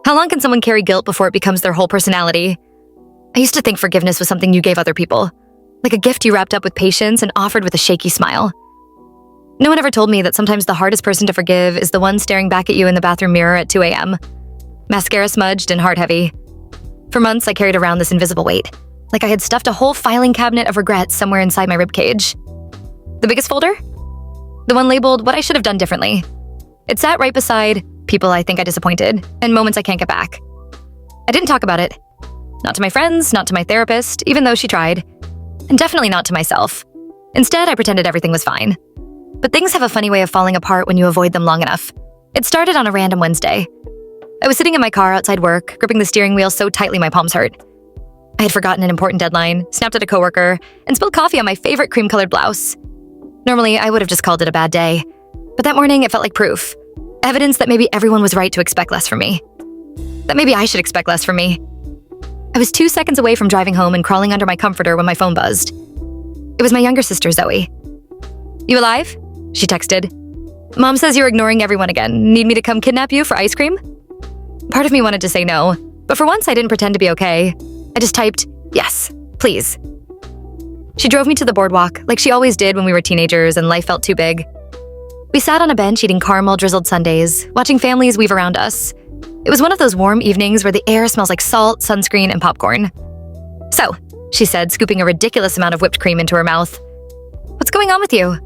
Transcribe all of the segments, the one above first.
How long can someone carry guilt before it becomes their whole personality? I used to think forgiveness was something you gave other people, like a gift you wrapped up with patience and offered with a shaky smile. No one ever told me that sometimes the hardest person to forgive is the one staring back at you in the bathroom mirror at 2 a.m., mascara smudged and heart heavy. For months, I carried around this invisible weight, like I had stuffed a whole filing cabinet of regrets somewhere inside my ribcage. The biggest folder? The one labeled what I should have done differently. It sat right beside people I think I disappointed and moments I can't get back. I didn't talk about it. Not to my friends, not to my therapist, even though she tried. And definitely not to myself. Instead, I pretended everything was fine. But things have a funny way of falling apart when you avoid them long enough. It started on a random Wednesday. I was sitting in my car outside work, gripping the steering wheel so tightly my palms hurt. I had forgotten an important deadline, snapped at a coworker, and spilled coffee on my favorite cream-colored blouse. Normally, I would have just called it a bad day. But that morning, it felt like proof. Evidence that maybe everyone was right to expect less from me. That maybe I should expect less from me. I was 2 seconds away from driving home and crawling under my comforter when my phone buzzed. It was my younger sister, Zoe. "You alive?" she texted. "Mom says you're ignoring everyone again. Need me to come kidnap you for ice cream?" Part of me wanted to say no, but for once I didn't pretend to be okay. I just typed, "Yes, please." She drove me to the boardwalk, like she always did when we were teenagers and life felt too big. We sat on a bench eating caramel-drizzled sundaes, watching families weave around us. It was one of those warm evenings where the air smells like salt, sunscreen, and popcorn. "So," she said, scooping a ridiculous amount of whipped cream into her mouth, "what's going on with you?"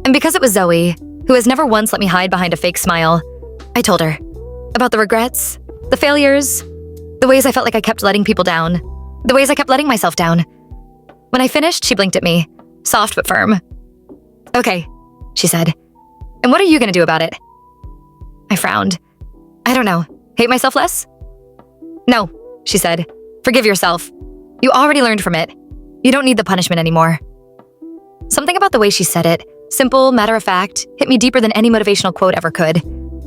And because it was Zoe, who has never once let me hide behind a fake smile, I told her about the regrets, the failures, the ways I felt like I kept letting people down, the ways I kept letting myself down. When I finished, she blinked at me, soft but firm. "Okay," she said. "And what are you going to do about it?" I frowned. "I don't know. Hate myself less?" "No," she said. "Forgive yourself. You already learned from it. You don't need the punishment anymore." Something about the way she said it, simple, matter-of-fact, hit me deeper than any motivational quote ever could.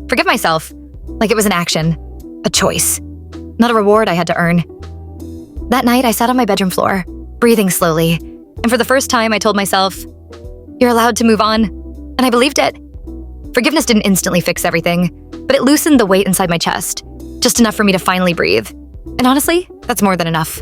Forgive myself, like it was an action, a choice, not a reward I had to earn. That night, I sat on my bedroom floor, breathing slowly, and for the first time, I told myself, "You're allowed to move on," and I believed it. Forgiveness didn't instantly fix everything, but it loosened the weight inside my chest, just enough for me to finally breathe. And honestly, that's more than enough.